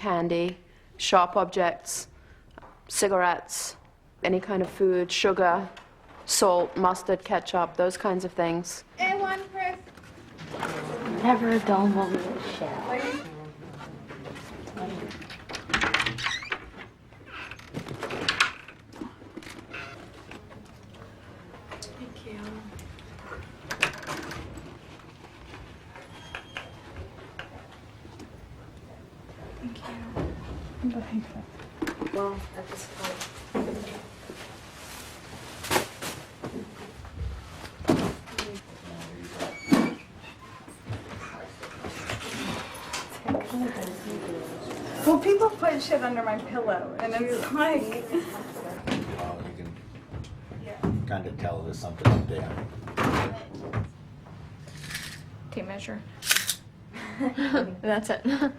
candy, sharp objects, cigarettes, any kind of food, sugar, salt, mustard, ketchup, those kinds of things. And one, Chris. Never a dull moment in Shell. Thank you. Well, at this point. Well, people put shit under my pillow, and it's like... Well, you can kind of tell there's something up there. Tape measure. That's it. Okay.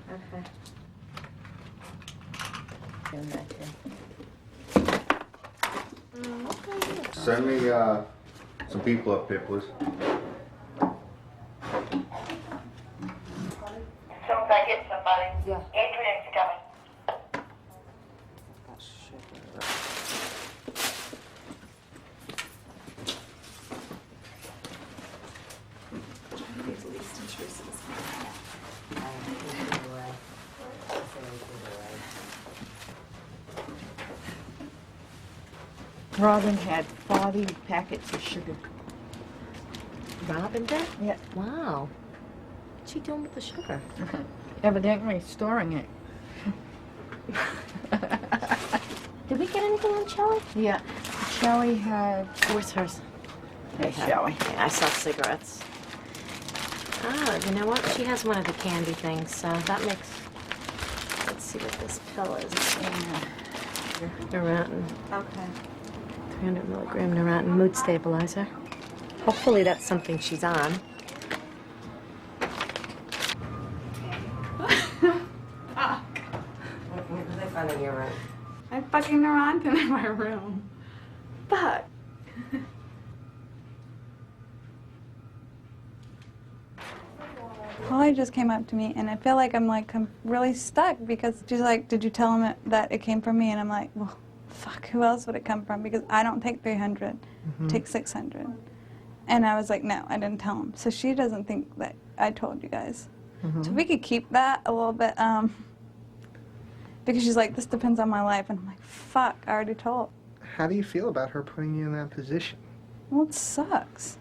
Doing that too. Send me some people up here, please. As soon as I get somebody, Yeah. Adrian's coming. Robin had 40 packets of sugar. Robin did? Yeah. Wow. What's she doing with the sugar? Evidently storing it. Did we get anything on Shelley? Yeah. Shelley had... Where's hers? Hey, Shelley. Yeah, I saw cigarettes. Oh, you know what? She has one of the candy things, so that makes... Let's see what this pill is. Neurontin. Okay. 300 milligram Neurontin mood stabilizer. Hopefully that's something she's on. What did they find in your room? I fucking Neurontin in my room. Fuck. Holly just came up to me, and I feel like I'm really stuck because she's like, "Did you tell him that it came from me?" And I'm like, "Well, fuck, who else would it come from? Because I don't take 300, I take 600." And I was like, "No, I didn't tell him." So she doesn't think that I told you guys. So we could keep that a little bit, because she's like, "This depends on my life," and I'm like, "Fuck, I already told." How do you feel about her putting you in that position? Well, it sucks.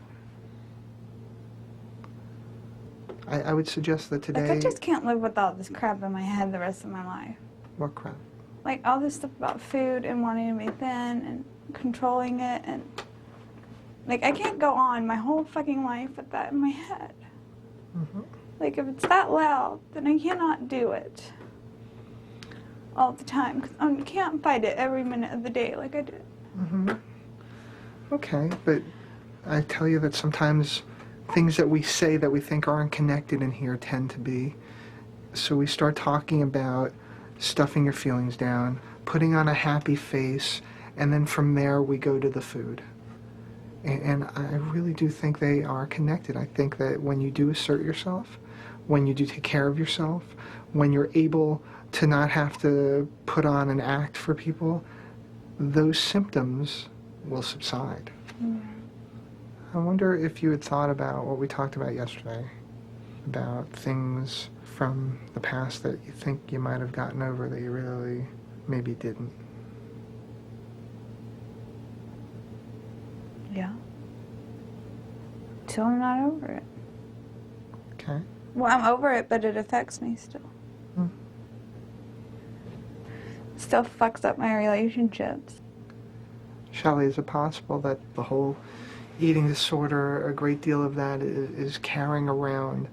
I would suggest that today... Like, I just can't live with all this crap in my head the rest of my life. What crap? Like, all this stuff about food and wanting to be thin and controlling it, and... Like, I can't go on my whole fucking life with that in my head. Like, if it's that loud, then I cannot do it all the time, because I can't fight it every minute of the day like I did. Okay, but I tell you that sometimes things that we say that we think aren't connected in here tend to be. So we start talking about stuffing your feelings down, putting on a happy face, and then from there we go to the food. And I really do think they are connected. I think that when you do assert yourself, when you do take care of yourself, when you're able to not have to put on an act for people, those symptoms will subside. I wonder if you had thought about what we talked about yesterday, about things from the past that you think you might have gotten over that you really maybe didn't. Yeah. Still I'm not over it. Okay. Well, I'm over it, but it affects me still. Still fucks up my relationships. Shelley, is it possible that the whole eating disorder, a great deal of that is carrying around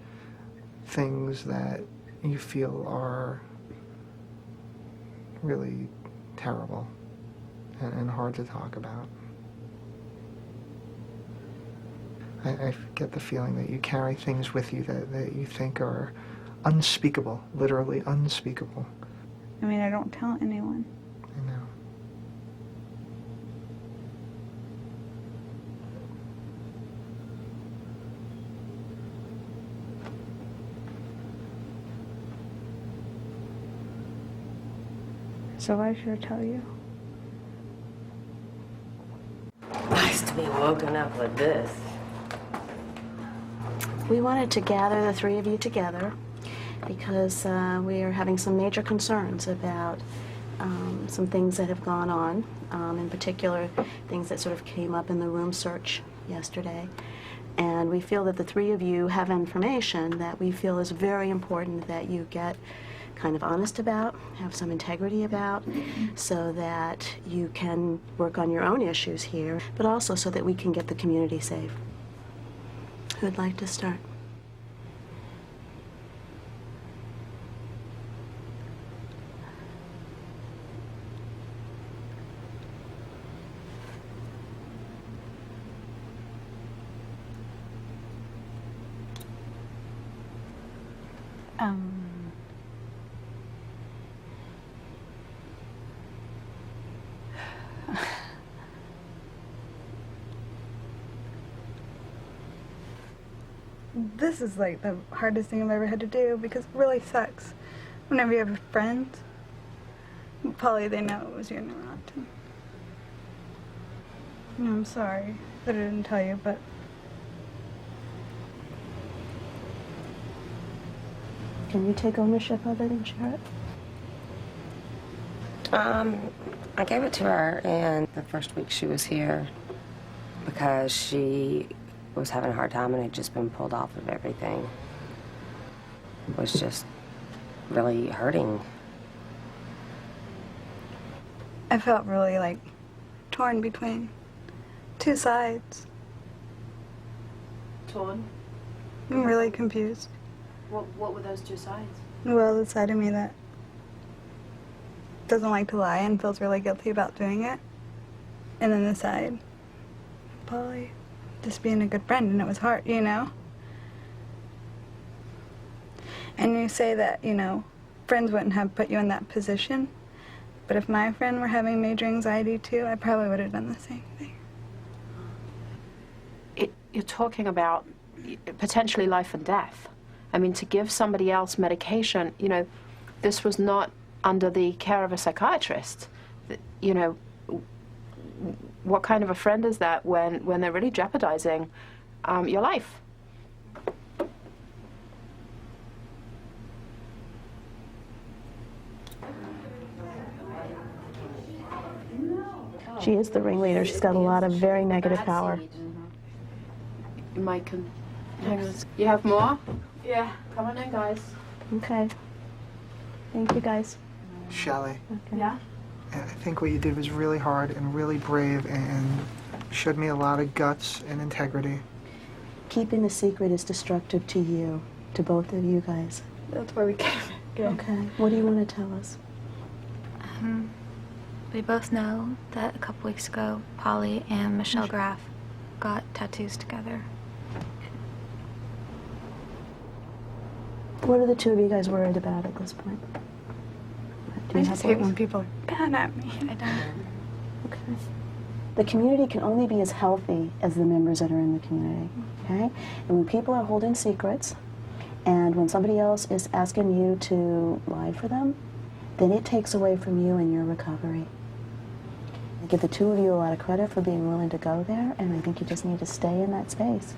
things that you feel are really terrible and hard to talk about? I get the feeling that you carry things with you that you think are unspeakable, literally unspeakable. I mean, I don't tell anyone. I know. So I should tell you. Nice to be woken up with this. We wanted to gather the three of you together because we are having some major concerns about some things that have gone on, in particular things that sort of came up in the room search yesterday. And we feel that the three of you have information that we feel is very important that you get kind of honest about, have some integrity about, so that you can work on your own issues here, but also so that we can get the community safe. Who would like to start? This is like the hardest thing I've ever had to do because it really sucks. Whenever you have friends, probably they know it was you and not. I'm sorry that I didn't tell you, but Can you take ownership of it and share it? I gave it to her in the first week she was here because she was having a hard time and had just been pulled off of everything. Was just really hurting. I felt really like torn between two sides. Torn? I'm really confused. What were those two sides? Well, the side of me that doesn't like to lie and feels really guilty about doing it. And then the side, Polly, just being a good friend, and it was hard, you know? And you say that, you know, friends wouldn't have put you in that position, but if my friend were having major anxiety too, I probably would have done the same thing. You're talking about potentially life and death. I mean, to give somebody else medication, you know, this was not under the care of a psychiatrist. You know, what kind of a friend is that when they're really jeopardizing your life? She is the ringleader. She's got a lot of very negative power. Mike, hang on. You have more? Yeah. Come on in, guys. Okay. Thank you, guys. Shelley, Okay. Yeah? I think what you did was really hard and really brave and showed me a lot of guts and integrity. Keeping the secret is destructive to you, to both of you guys. That's where we came in. Okay. What do you want to tell us? We both know that a couple weeks ago, Polly and Michelle Graff got tattoos together. What are the two of you guys worried about at this point? Do I you just have hate worries? when people are bad at me. I don't. Okay. The community can only be as healthy as the members that are in the community, okay? And when people are holding secrets, and when somebody else is asking you to lie for them, then it takes away from you and your recovery. I give the two of you a lot of credit for being willing to go there, and I think you just need to stay in that space.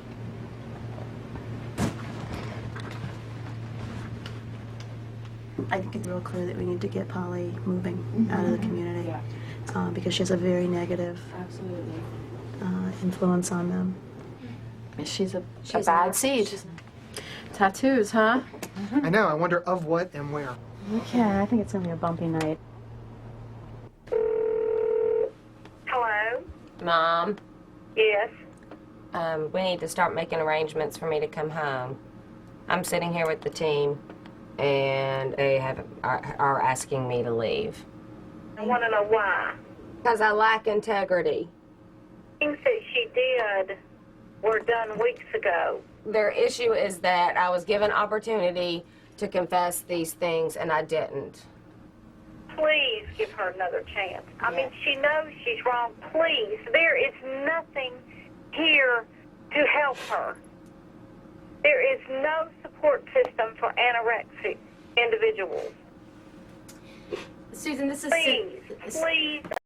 I think it's real clear that we need to get Polly moving out of the community because she has a very negative influence on them. She's a bad seed. Tattoos, huh? I know, I wonder of what and where. Okay, I think it's going to be a bumpy night. Hello? Mom, Yes. we need to start making arrangements for me to come home. I'm sitting here with the team, and they are asking me to leave. I want to know why. Because I lack integrity. Things that she did were done weeks ago. Their issue is that I was given opportunity to confess these things, and I didn't. Please give her another chance. I mean, she knows she's wrong. Please. There is nothing here to help her. There is no support system for anorexic individuals. Susan, this is Please, please.